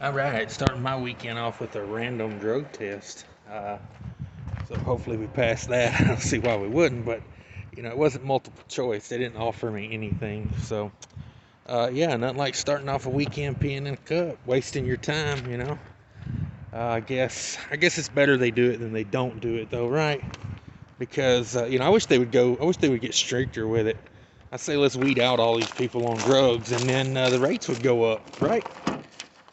All right, starting my weekend off with a random drug test. So hopefully we pass that. I don't see why we wouldn't, but it wasn't multiple choice. They didn't offer me anything. So yeah, nothing like starting off a weekend peeing in a cup, wasting your time. I guess it's better they do it than they don't do it, though, right? Because I wish they would get stricter with it. I say let's weed out all these people on drugs, and then the rates would go up, right?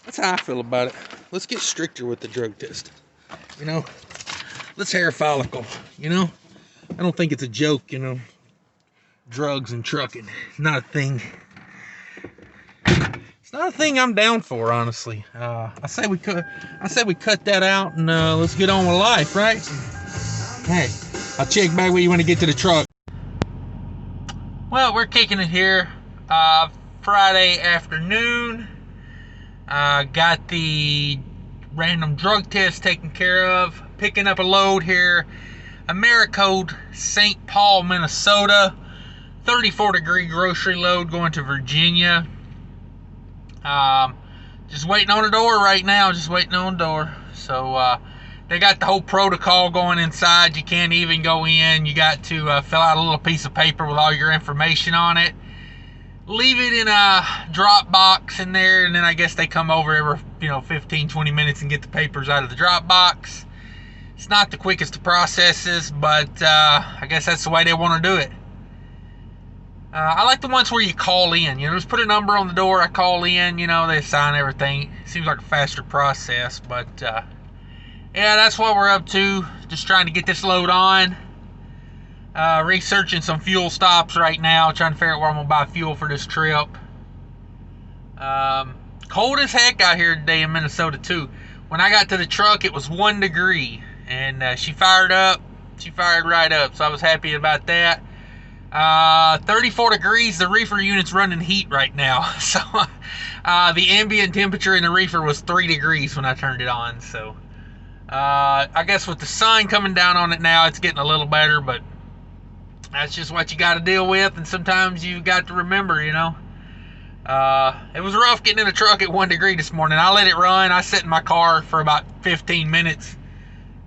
That's how I feel about it. Let's get stricter with the drug test. Let's hair follicle. I don't think it's a joke. Drugs and trucking, not a thing. It's not a thing I'm down for, honestly. I say we cut that out and let's get on with life, right? Hey, I'll check back when you want to get to the truck. Well, we're kicking it here. Friday afternoon. Got the random drug test taken care of. Picking up a load here. Americode, St. Paul, Minnesota. 34-degree grocery load going to Virginia. Just waiting on the door right now. So they got the whole protocol going inside. You can't even go in. You got to fill out a little piece of paper with all your information on it. Leave it in a drop box in there, and then I guess they come over every 15-20 minutes and get the papers out of the drop box. It's not the quickest of processes, but I guess that's the way they want to do it. I like the ones where you call in. Just put a number on the door. I call in. They assign everything. Seems like a faster process, but yeah, that's what we're up to. Just trying to get this load on. Researching some fuel stops right now, trying to figure out where I'm gonna buy fuel for this trip. Cold as heck out here today in Minnesota too. When I got to the truck, it was 1 degree, and she fired right up, so I was happy about that. 34 degrees, the reefer unit's running heat right now, so the ambient temperature in the reefer was 3 degrees when I turned it on. So I guess with the sun coming down on it now, it's getting a little better, but that's just what you got to deal with, and sometimes you got to remember, it was rough getting in the truck at 1 degree this morning. I let it run. I sat in my car for about 15 minutes.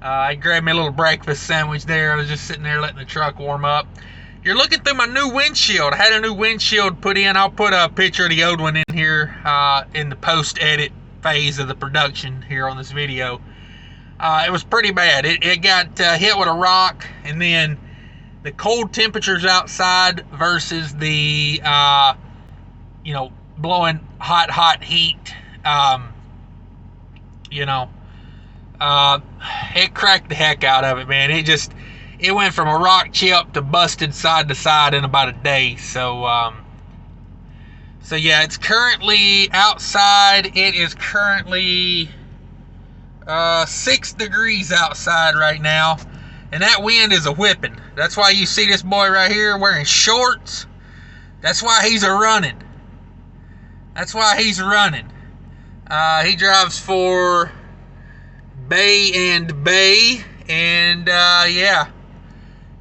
I grabbed me a little breakfast sandwich there. I was just sitting there letting the truck warm up. You're looking through my new windshield. I had a new windshield put in. I'll put a picture of the old one in here in the post-edit phase of the production here on this video. It was pretty bad. It got hit with a rock, and then the cold temperatures outside versus the blowing hot heat, it cracked the heck out of it, man. It went from a rock chip to busted side to side in about a day. So yeah, it's currently outside. It is currently 6 degrees outside right now. And that wind is a whipping. That's why you see this boy right here wearing shorts. That's why he's running. He drives for Bay and Bay. And yeah,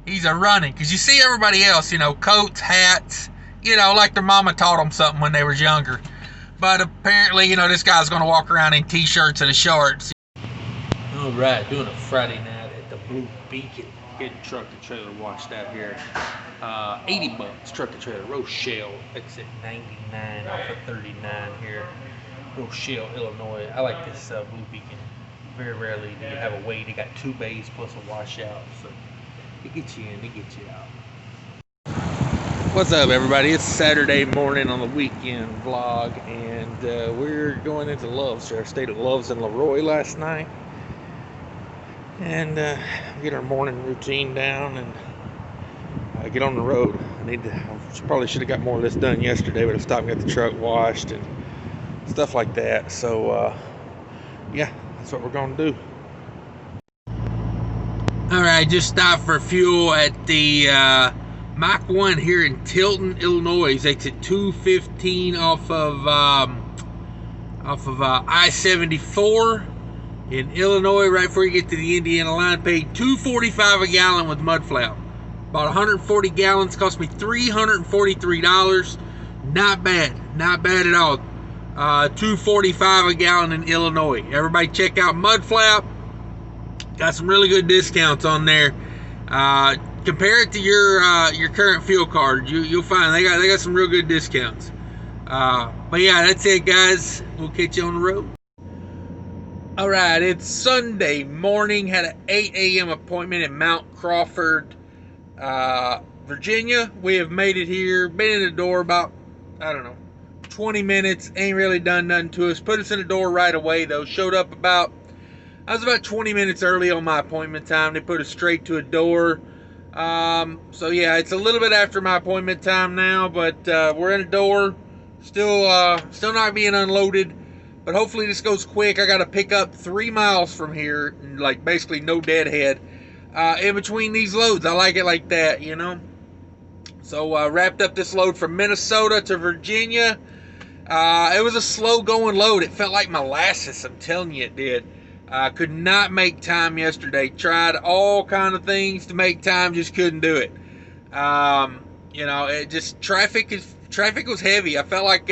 he's running. Because you see everybody else, coats, hats, like their mama taught them something when they were younger. But apparently, this guy's going to walk around in t-shirts and shorts. All right, doing a Friday night at the Blue Beacon, getting truck and trailer washed out here. $80 truck and trailer, Rochelle, exit 99 off of 39 here, Rochelle, Illinois. I like this Blue Beacon. Very rarely do you have a wait. They got 2 bays plus a washout, so it gets you in, it gets you out. What's up, everybody? It's Saturday morning on the weekend vlog, and we're going into Love's. I stayed at Love's in Leroy last night, and get our morning routine down and get on the road. I probably should have got more of this done yesterday, but I stopped and got the truck washed and stuff like that. So yeah, that's what we're gonna do. All right, just stopped for fuel at the Mach 1 here in Tilton, Illinois. Exit 215 off of I-74 in Illinois, right before you get to the Indiana line. Paid $2.45 a gallon with mud flap. About 140 gallons, cost me $343. Not bad at all. $2.45 a gallon in Illinois. Everybody check out Mudflap. Got some really good discounts on there. Compare it to your current fuel card. You'll find they got some real good discounts. But yeah, that's it, guys. We'll catch you on the road. All right, it's Sunday morning. Had an 8 a.m. appointment in Mount Crawford, Virginia. We have made it here. Been in the door about, I don't know, 20 minutes. Ain't really done nothing to us. Put us in the door right away, though. Showed up I was about 20 minutes early on my appointment time. They put us straight to a door. So yeah, it's a little bit after my appointment time now, but we're in a door. Still not being unloaded, but hopefully this goes quick. I got to pick up 3 miles from here, like basically no deadhead in between these loads. I like it like that, you know. So wrapped up this load from Minnesota to Virginia. It was a slow going load. It felt like molasses. I'm telling you, it did. Could not make time yesterday. Tried all kind of things to make time, just couldn't do it. You know, it just traffic was heavy. I felt like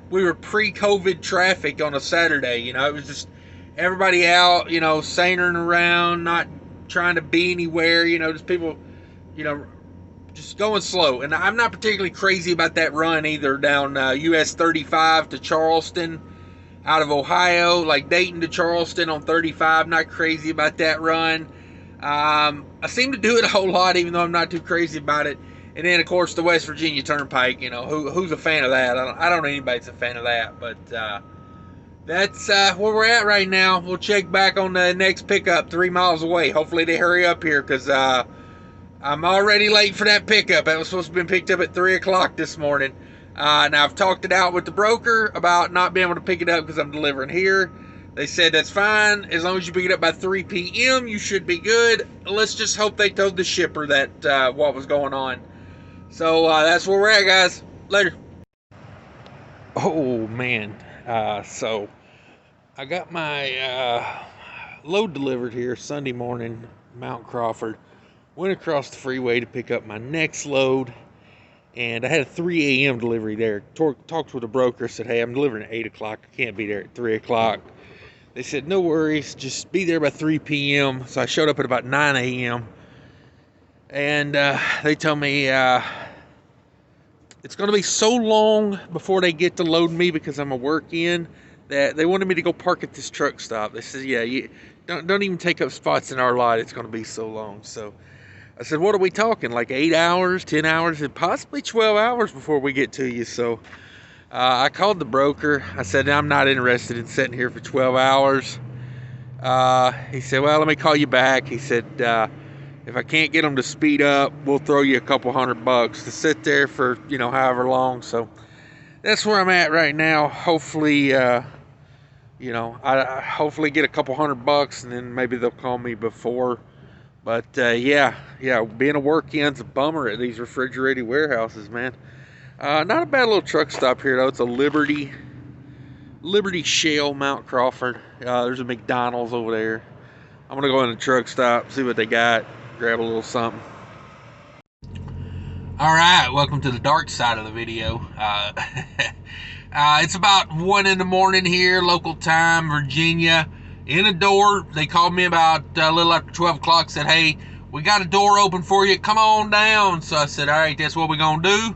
we were pre-COVID traffic on a Saturday. You know, it was just everybody out, you know, sailing around, not trying to be anywhere. You know, just people, you know, just going slow. And I'm not particularly crazy about that run either, down US 35 to Charleston out of Ohio, like Dayton to Charleston on 35. Not crazy about that run. I seem to do it a whole lot, even though I'm not too crazy about it. And then, of course, the West Virginia Turnpike. You know, who's a fan of that? I don't know anybody's a fan of that. But that's where we're at right now. We'll check back on the next pickup 3 miles away. Hopefully they hurry up here, because I'm already late for that pickup. That was supposed to have been picked up at 3 o'clock this morning. Now, I've talked it out with the broker about not being able to pick it up because I'm delivering here. They said that's fine. As long as you pick it up by 3 p.m., you should be good. Let's just hope they told the shipper that what was going on. So that's where we're at, guys. Later. Oh, man. So I got my load delivered here Sunday morning, Mount Crawford. Went across the freeway to pick up my next load. And I had a 3 a.m. delivery there. Talked with the broker, said, hey, I'm delivering at 8 o'clock. I can't be there at 3 o'clock. They said, no worries, just be there by 3 p.m. So I showed up at about 9 a.m. And they told me it's going to be so long before they get to load me, because I'm a work-in, that they wanted me to go park at this truck stop. They said, yeah, you don't even take up spots in our lot. It's going to be so long. So I said, what are we talking? Like 8 hours, 10 hours, and possibly 12 hours before we get to you. So I called the broker. I said, I'm not interested in sitting here for 12 hours. He said, well, let me call you back. He said, if I can't get them to speed up, we'll throw you a couple $100 to sit there for, you know, however long. So that's where I'm at right now. Hopefully, you know, I hopefully get a couple $100, and then maybe they'll call me before. But yeah, being a work-in's a bummer at these refrigerated warehouses, man. Not a bad little truck stop here, though. It's a Liberty Shell, Mount Crawford. There's a McDonald's over there. I'm gonna go in the truck stop, see what they got, grab a little something. All right, welcome to the dark side of the video. It's about 1 in the morning here, local time, Virginia. In a door, they called me about a little after 12 o'clock, said, hey, we got a door open for you, come on down. So I said, all right, that's what we're gonna do.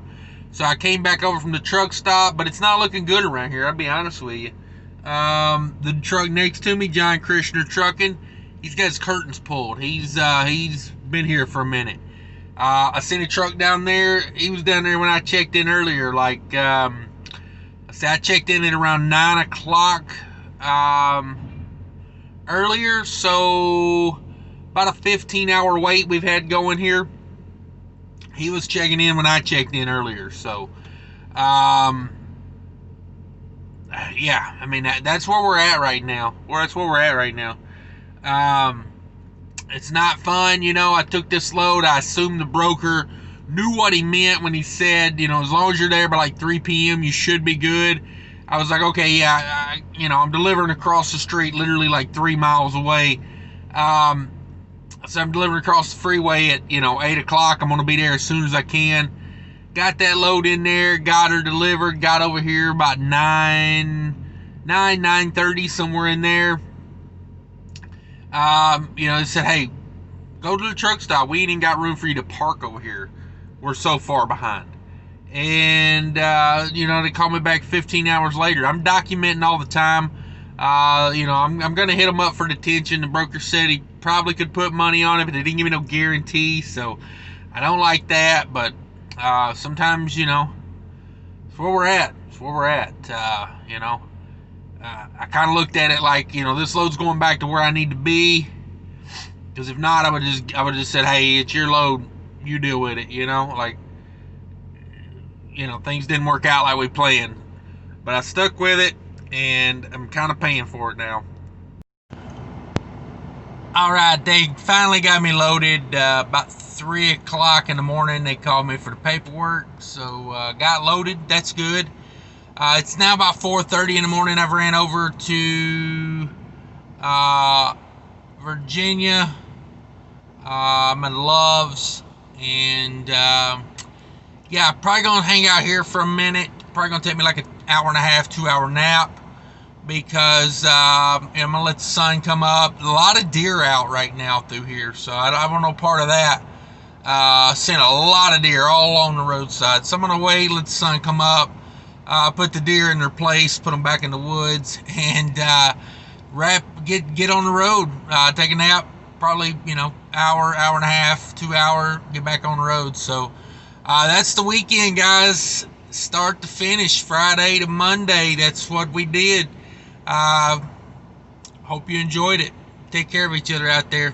So I came back over from the truck stop, but it's not looking good around here, I'll be honest with you. The truck next to me, John Krishner Trucking, he's got his curtains pulled. He's been here for a minute. I seen a truck down there. He was down there when I checked in earlier. Like, I checked in at around 9 o'clock earlier, so about a 15-hour wait we've had going here. He was checking in when I checked in earlier, so yeah, I mean, that's where we're at right now. It's not fun, you know. I took this load. I assumed the broker knew what he meant when he said, you know, as long as you're there by like 3 p.m., you should be good. I was like, okay, yeah, you know, I'm delivering across the street, literally like 3 miles away. So I'm delivering across the freeway at, you know, 8 o'clock. I'm going to be there as soon as I can. got that load in there, got her delivered, got over here about 9:30, somewhere in there. They said, hey, go to the truck stop. We ain't even got room for you to park over here. We're so far behind. And, they call me back 15 hours later. I'm documenting all the time. I'm going to hit them up for detention. The broker said he probably could put money on it, but they didn't give me no guarantee. So I don't like that. But sometimes, it's where we're at. It's where we're at. I kind of looked at it like, this load's going back to where I need to be. Because if not, I would just said, hey, it's your load. You deal with it, things didn't work out like we planned. But I stuck with it, and I'm kind of paying for it now. All right, they finally got me loaded about 3 o'clock in the morning. They called me for the paperwork, so got loaded. That's good. It's now about 4:30 in the morning. I've ran over to Virginia. I'm at Love's, and probably gonna hang out here for a minute. Probably gonna take me like an hour and a half, 2-hour nap, because I'm gonna let the sun come up. A lot of deer out right now through here, so I don't know part of that. Seeing a lot of deer all along the roadside. So I'm gonna wait, let the sun come up, put the deer in their place, put them back in the woods, and get on the road. Take a nap, probably hour and a half, 2 hour, get back on the road. So that's the weekend, guys. Start to finish, Friday to Monday. That's what we did. Hope you enjoyed it. Take care of each other out there.